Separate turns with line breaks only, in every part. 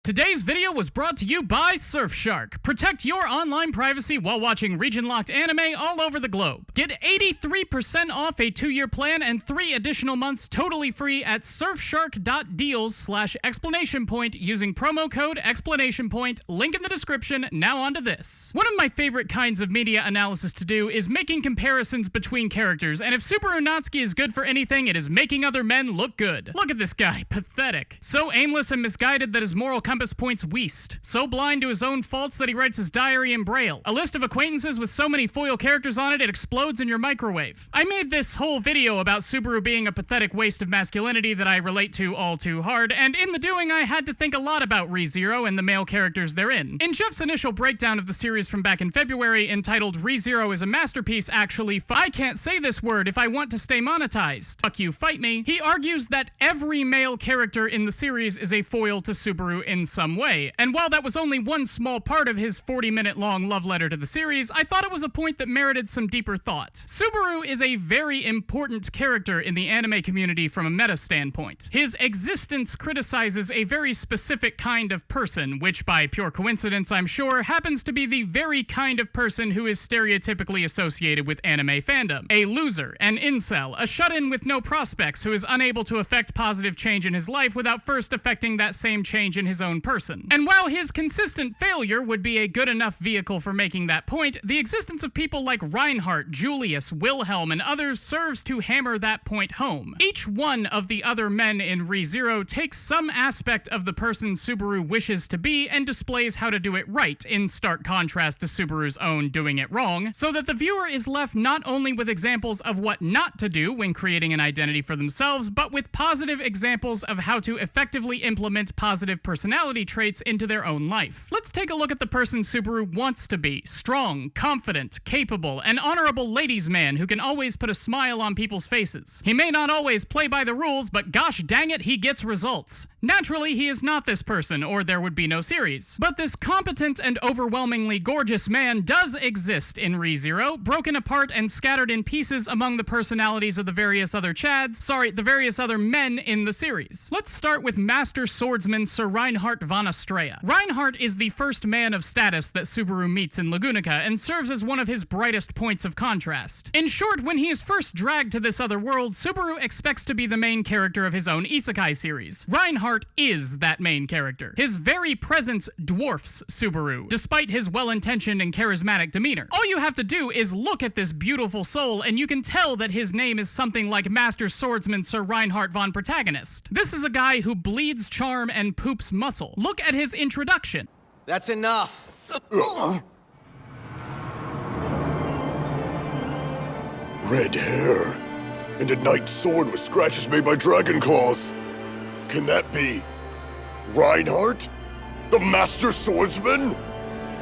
Today's video was brought to you by Surfshark. Protect your online privacy while watching region-locked anime all over the globe. Get 83% off a 2-year plan and 3 additional months totally free at surfshark.deals/explanation point using promo code explanation point. Link in the description. Now onto this. One of my favorite kinds of media analysis to do is making comparisons between characters, and if Subaru Natsuki is good for anything, it is making other men look good. Look at this guy, pathetic. So aimless and misguided that his moral compass points west. So blind to his own faults that he writes his diary in Braille. A list of acquaintances with so many foil characters on it, it explodes in your microwave. I made this whole video about Subaru being a pathetic waste of masculinity that I relate to all too hard, and in the doing I had to think a lot about ReZero and the male characters therein. In Jeff's initial breakdown of the series from back in February, entitled ReZero is a masterpiece actually I can't say this word if I want to stay monetized. Fuck you, fight me. He argues that every male character in the series is a foil to Subaru in some way, and while that was only one small part of his 40-minute long love letter to the series, I thought it was a point that merited some deeper thought. Subaru is a very important character in the anime community from a meta standpoint. His existence criticizes a very specific kind of person, which by pure coincidence I'm sure happens to be the very kind of person who is stereotypically associated with anime fandom. A loser, an incel, a shut-in with no prospects who is unable to effect positive change in his life without first effecting that same change in his own person. And while his consistent failure would be a good enough vehicle for making that point, the existence of people like Reinhardt, Julius, Wilhelm, and others serves to hammer that point home. Each one of the other men in ReZero takes some aspect of the person Subaru wishes to be and displays how to do it right, in stark contrast to Subaru's own doing it wrong, so that the viewer is left not only with examples of what not to do when creating an identity for themselves, but with positive examples of how to effectively implement positive personality traits into their own life. Let's take a look at the person Subaru wants to be: strong, confident, capable, an honorable ladies' man who can always put a smile on people's faces. He may not always play by the rules, but gosh dang it, he gets results. Naturally, he is not this person, or there would be no series. But this competent and overwhelmingly gorgeous man does exist in ReZero, broken apart and scattered in pieces among the personalities of the various other the various other men in the series. Let's start with Master Swordsman Sir Reinhardt von Estrella. Reinhardt is the first man of status that Subaru meets in Lagunica, and serves as one of his brightest points of contrast. In short, when he is first dragged to this other world, Subaru expects to be the main character of his own isekai series. Reinhardt is that main character. His very presence dwarfs Subaru, despite his well-intentioned and charismatic demeanor. All you have to do is look at this beautiful soul, and you can tell that his name is something like Master Swordsman Sir Reinhardt von Protagonist. This is a guy who bleeds charm and poops muscle. Look at his introduction.
That's enough.
Red hair, and a knight's sword with scratches made by dragon claws. Can that be Reinhardt? The Master Swordsman?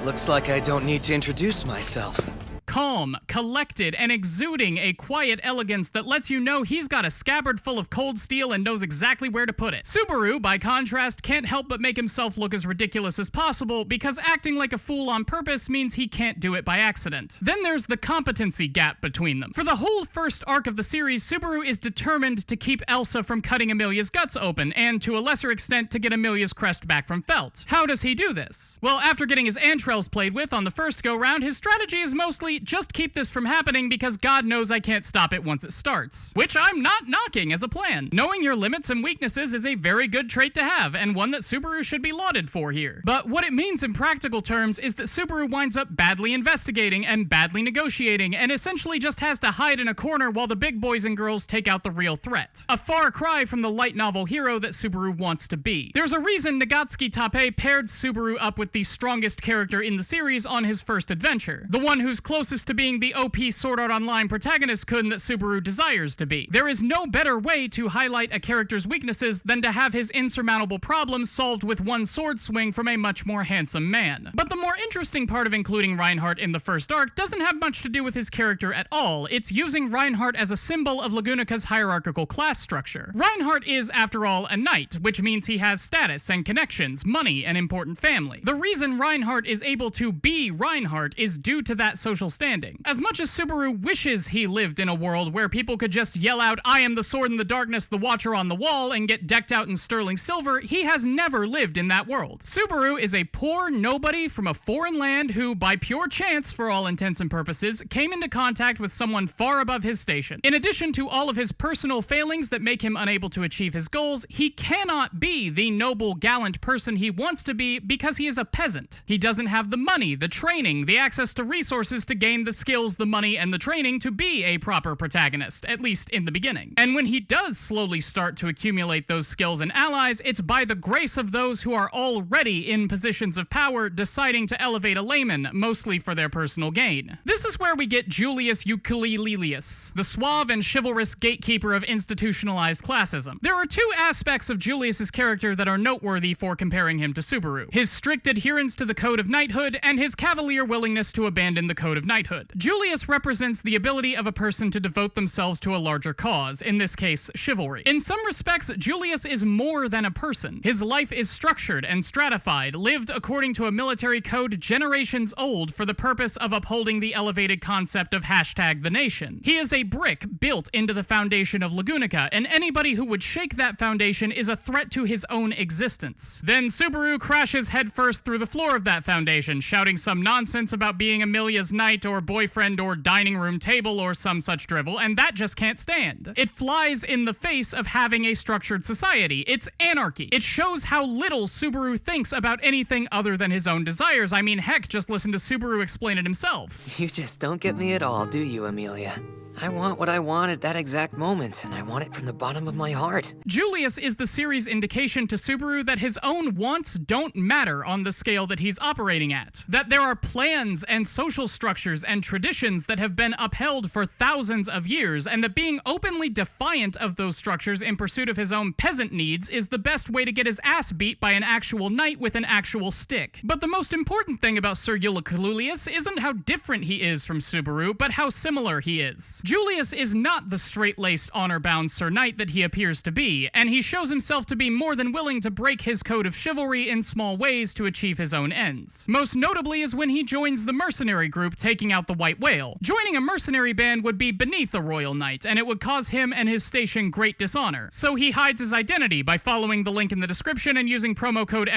Looks like I don't need to introduce myself.
Calm, collected, and exuding a quiet elegance that lets you know he's got a scabbard full of cold steel and knows exactly where to put it. Subaru, by contrast, can't help but make himself look as ridiculous as possible, because acting like a fool on purpose means he can't do it by accident. Then there's the competency gap between them. For the whole first arc of the series, Subaru is determined to keep Elsa from cutting Amelia's guts open, and to a lesser extent to get Amelia's crest back from Felt. How does he do this? Well, after getting his entrails played with on the first go-round, his strategy is mostly just keep this from happening because God knows I can't stop it once it starts. Which I'm not knocking as a plan. Knowing your limits and weaknesses is a very good trait to have, and one that Subaru should be lauded for here. But what it means in practical terms is that Subaru winds up badly investigating and badly negotiating, and essentially just has to hide in a corner while the big boys and girls take out the real threat. A far cry from the light novel hero that Subaru wants to be. There's a reason Nagatsuki Tape paired Subaru up with the strongest character in the series on his first adventure. The one who's closest to being the OP Sword Art Online protagonist kun that Subaru desires to be. There is no better way to highlight a character's weaknesses than to have his insurmountable problems solved with one sword swing from a much more handsome man. But the more interesting part of including Reinhardt in the first arc doesn't have much to do with his character at all. It's using Reinhardt as a symbol of Lagunica's hierarchical class structure. Reinhardt is, after all, a knight, which means he has status and connections, money, and important family. The reason Reinhardt is able to be Reinhardt is due to that social notwithstanding. As much as Subaru wishes he lived in a world where people could just yell out, "I am the sword in the darkness, the watcher on the wall," and get decked out in sterling silver, he has never lived in that world. Subaru is a poor nobody from a foreign land who, by pure chance for all intents and purposes, came into contact with someone far above his station. In addition to all of his personal failings that make him unable to achieve his goals, he cannot be the noble, gallant person he wants to be because he is a peasant. He doesn't have the money, the training, the access to resources to gain the skills, the money, and the training to be a proper protagonist, at least in the beginning. And when he does slowly start to accumulate those skills and allies, it's by the grace of those who are already in positions of power deciding to elevate a layman, mostly for their personal gain. This is where we get Julius Euclidelius, the suave and chivalrous gatekeeper of institutionalized classism. There are two aspects of Julius's character that are noteworthy for comparing him to Subaru: his strict adherence to the code of knighthood and his cavalier willingness to abandon the code of knighthood. Julius represents the ability of a person to devote themselves to a larger cause, in this case, chivalry. In some respects, Julius is more than a person. His life is structured and stratified, lived according to a military code generations old for the purpose of upholding the elevated concept of #the nation. He is a brick built into the foundation of Lagunica, and anybody who would shake that foundation is a threat to his own existence. Then Subaru crashes headfirst through the floor of that foundation, shouting some nonsense about being Amelia's knight or boyfriend or dining room table or some such drivel, and that just can't stand. It flies in the face of having a structured society. It's anarchy. It shows how little Subaru thinks about anything other than his own desires. I mean, heck, just listen to Subaru explain it himself.
You just don't get me at all, do you, Amelia? I want what I want at that exact moment, and I want it from the bottom of my heart.
Julius is the series' indication to Subaru that his own wants don't matter on the scale that he's operating at. That there are plans and social structures and traditions that have been upheld for thousands of years, and that being openly defiant of those structures in pursuit of his own peasant needs is the best way to get his ass beat by an actual knight with an actual stick. But the most important thing about Sir Euclidelius isn't how different he is from Subaru, but how similar he is. Julius is not the straight-laced, honor-bound Sir Knight that he appears to be, and he shows himself to be more than willing to break his code of chivalry in small ways to achieve his own ends. Most notably is when he joins the mercenary group taking out the White Whale. Joining a mercenary band would be beneath a royal knight, and it would cause him and his station great dishonor. So he hides his identity by following the link in the description and using promo code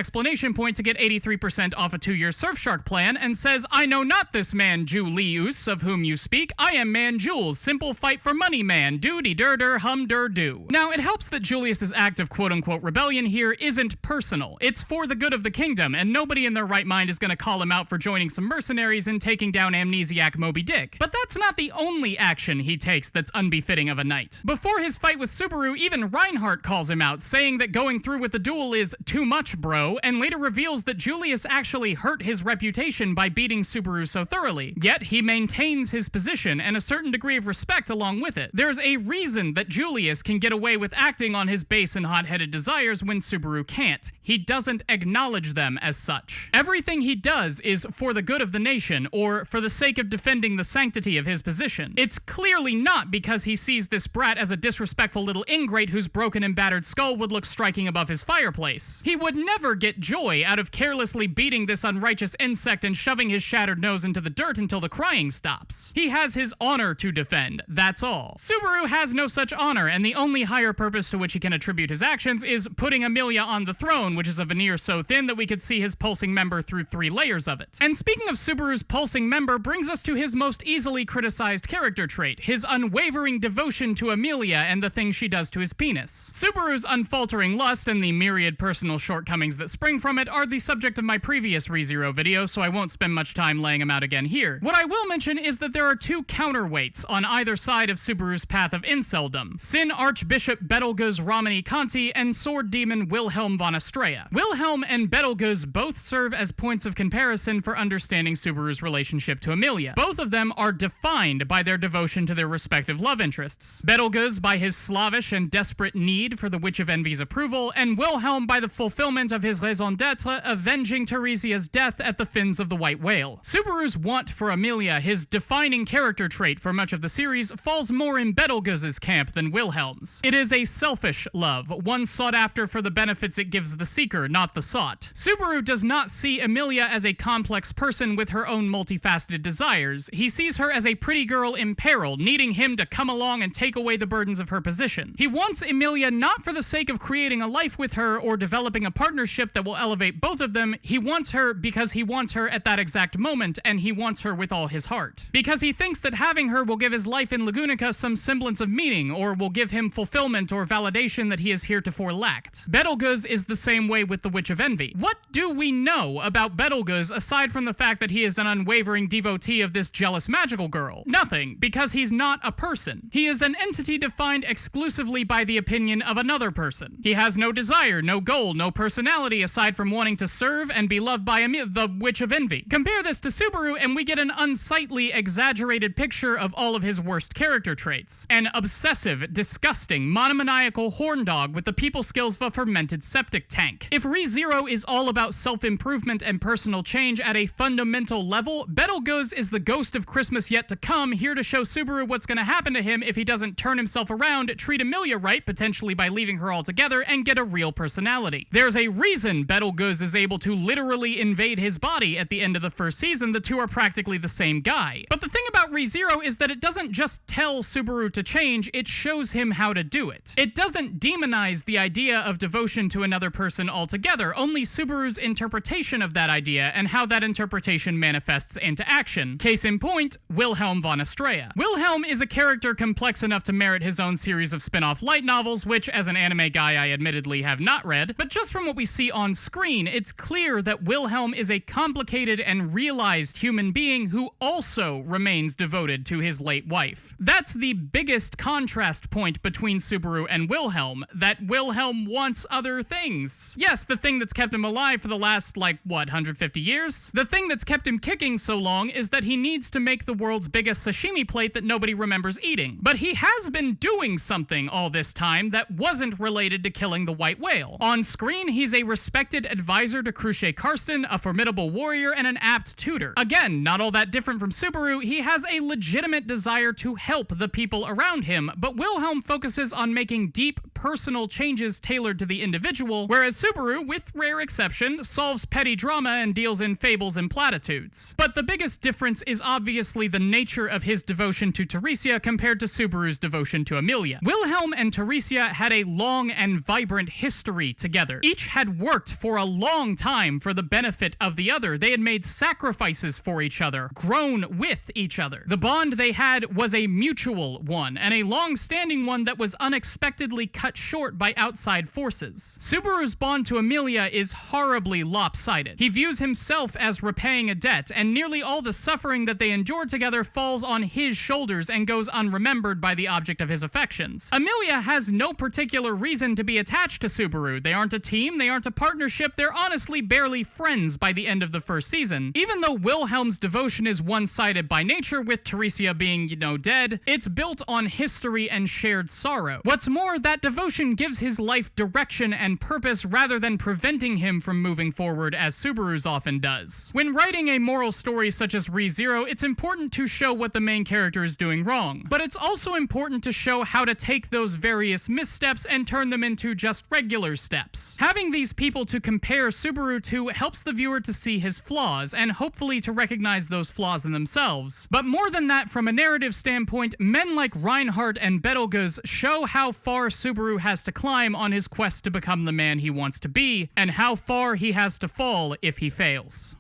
!point to get 83% off a 2-year Surfshark plan, and says, "I know not this man Julius of whom you speak. I am man Jules, simple fight for money man, do-de-dur-dur, hum-dur-do." Now, it helps that Julius's act of quote-unquote rebellion here isn't personal. It's for the good of the kingdom, and nobody in their right mind is gonna call him out for joining some mercenaries and taking down amnesiac Moby Dick. But that's not the only action he takes that's unbefitting of a knight. Before his fight with Subaru, even Reinhardt calls him out, saying that going through with the duel is too much, bro, and later reveals that Julius actually hurt his reputation by beating Subaru so thoroughly. Yet, he maintains his position and a certain degree of respect along with it. There's a reason that Julius can get away with acting on his base and hot-headed desires when Subaru can't. He doesn't acknowledge them as such. Everything he does is for the good of the nation, or for the sake of defending the sanctity of his position. It's clearly not because he sees this brat as a disrespectful little ingrate whose broken and battered skull would look striking above his fireplace. He would never get joy out of carelessly beating this unrighteous insect and shoving his shattered nose into the dirt until the crying stops. He has his honor to defend, that's all. Subaru has no such honor, and the only higher purpose to which he can attribute his actions is putting Amelia on the throne, which is a veneer so thin that we could see his pulsing member through 3 layers of it. And speaking of Subaru's pulsing member brings us to his most easily criticized character trait, his unwavering devotion to Amelia and the things she does to his penis. Subaru's unfaltering lust and the myriad personal shortcomings that spring from it are the subject of my previous ReZero video, so I won't spend much time laying them out again here. What I will mention is that there are 2 counterweights on either side of Subaru's path of inceldom: Sin Archbishop Betelgeuse Romani Conti and Sword Demon Wilhelm von Estrella. Wilhelm and Betelgeuse both serve as points of comparison for understanding Subaru's relationship to Amelia. Both of them are defined by their devotion to their respective love interests. Betelgeuse by his slavish and desperate need for the Witch of Envy's approval, and Wilhelm by the fulfillment of his raison d'etre, avenging Teresia's death at the fins of the White Whale. Subaru's want for Amelia, his defining character trait for much of the the series falls more in Betelgeuse's camp than Wilhelm's. It is a selfish love, one sought after for the benefits it gives the seeker, not the sought. Subaru does not see Emilia as a complex person with her own multifaceted desires. He sees her as a pretty girl in peril, needing him to come along and take away the burdens of her position. He wants Emilia not for the sake of creating a life with her or developing a partnership that will elevate both of them. He wants her because he wants her at that exact moment, and he wants her with all his heart. Because he thinks that having her will give his life in Lagunica some semblance of meaning, or will give him fulfillment or validation that he has heretofore lacked. Betelgeuse is the same way with the Witch of Envy. What do we know about Betelgeuse aside from the fact that he is an unwavering devotee of this jealous magical girl? Nothing, because he's not a person. He is an entity defined exclusively by the opinion of another person. He has no desire, no goal, no personality aside from wanting to serve and be loved by the Witch of Envy. Compare this to Subaru and we get an unsightly, exaggerated picture of all of his worst character traits. An obsessive, disgusting, monomaniacal horn dog with the people skills of a fermented septic tank. If ReZero is all about self-improvement and personal change at a fundamental level, Betelgeuse is the ghost of Christmas yet to come, here to show Subaru what's gonna happen to him if he doesn't turn himself around, treat Emilia right, potentially by leaving her altogether, and get a real personality. There's a reason Betelgeuse is able to literally invade his body at the end of the first season. The two are practically the same guy. But the thing about ReZero is that it doesn't just tell Subaru to change, it shows him how to do it. It doesn't demonize the idea of devotion to another person altogether, only Subaru's interpretation of that idea and how that interpretation manifests into action. Case in point, Wilhelm von Estrella. Wilhelm is a character complex enough to merit his own series of spin-off light novels, which as an anime guy I admittedly have not read, but just from what we see on screen, it's clear that Wilhelm is a complicated and realized human being who also remains devoted to his late wife. That's the biggest contrast point between Subaru and Wilhelm, that Wilhelm wants other things. Yes, the thing that's kept him alive for the last, 150 years? The thing that's kept him kicking so long is that he needs to make the world's biggest sashimi plate that nobody remembers eating. But he has been doing something all this time that wasn't related to killing the white whale. On screen, he's a respected advisor to Cruce Karsten, a formidable warrior, and an apt tutor. Again, not all that different from Subaru, he has a legitimate desire to help the people around him, but Wilhelm focuses on making deep, personal changes tailored to the individual, whereas Subaru, with rare exception, solves petty drama and deals in fables and platitudes. But the biggest difference is obviously the nature of his devotion to Teresia compared to Subaru's devotion to Emilia. Wilhelm and Teresia had a long and vibrant history together. Each had worked for a long time for the benefit of the other. They had made sacrifices for each other, grown with each other. The bond they had was a mutual one, and a long-standing one that was unexpectedly cut short by outside forces. Subaru's bond to Emilia is horribly lopsided. He views himself as repaying a debt, and nearly all the suffering that they endure together falls on his shoulders and goes unremembered by the object of his affections. Emilia has no particular reason to be attached to Subaru. They aren't a team, they aren't a partnership, they're honestly barely friends by the end of the first season. Even though Wilhelm's devotion is one-sided by nature, with Teresia being, dead, it's built on history and shared sorrow. What's more, that devotion gives his life direction and purpose rather than preventing him from moving forward as Subaru's often does. When writing a moral story such as ReZero, it's important to show what the main character is doing wrong, but it's also important to show how to take those various missteps and turn them into just regular steps. Having these people to compare Subaru to helps the viewer to see his flaws, and hopefully to recognize those flaws in themselves. But more than that, from a narrative standpoint, men like Reinhardt and Betelgeuse show how far Subaru has to climb on his quest to become the man he wants to be, and how far he has to fall if he fails.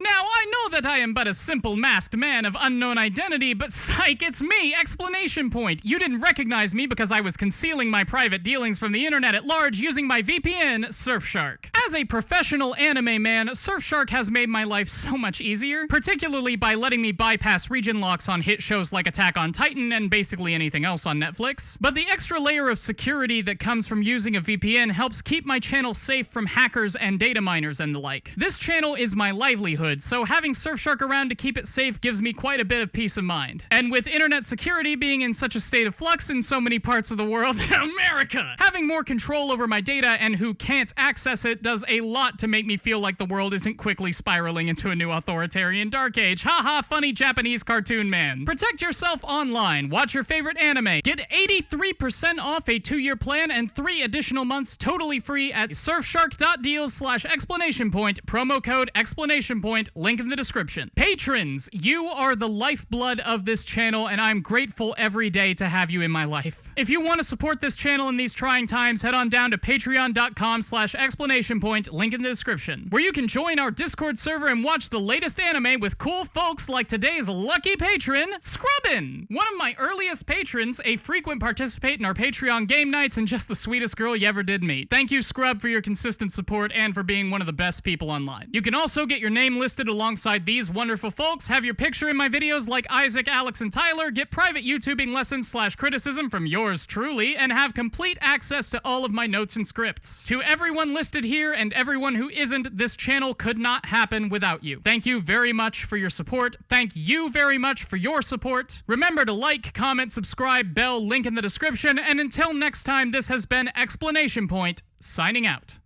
Now, I know that I am but a simple masked man of unknown identity, but psych, it's me! Explanation point! You didn't recognize me because I was concealing my private dealings from the internet at large using my VPN, Surfshark. As a professional anime man, Surfshark has made my life so much easier, particularly by letting me bypass region locks on hit shows like Attack on Titan and basically anything else on Netflix. But the extra layer of security that comes from using a VPN helps keep my channel safe from hackers and data miners and the like. This channel is my livelihood, so having Surfshark around to keep it safe gives me quite a bit of peace of mind. And with internet security being in such a state of flux in so many parts of the world, America, having more control over my data and who can't access it does a lot to make me feel like the world isn't quickly spiraling into a new authoritarian dark age. Haha, funny Japanese cartoon man. Protect yourself online, watch your favorite anime, get 83% off a 2-year plan and 3 additional months totally free at surfshark.deals/explanation point, promo code explanation point, link in the description. Patrons, you are the lifeblood of this channel and I'm grateful every day to have you in my life. If you want to support this channel in these trying times, head on down to patreon.com/explanation point, link in the description, where you can join our Discord server and watch the latest anime with cool folks like today's lucky patron, Scrubbin! One of my earliest patrons, a frequent participant in our Patreon game nights, and just the sweetest girl you ever did meet. Thank you, Scrub, for your consistent support and for being one of the best people online. You can also get your name listed alongside these wonderful folks, have your picture in my videos like Isaac, Alex, and Tyler, get private YouTubing lessons/criticism from yours truly, and have complete access to all of my notes and scripts. To everyone listed here and everyone who isn't, this channel could not happen without you. Thank you very much for your support. Thank you very much for your support. Remember to like, comment, subscribe, bell, link in the description, and until next time, this has been Explanation Point, signing out.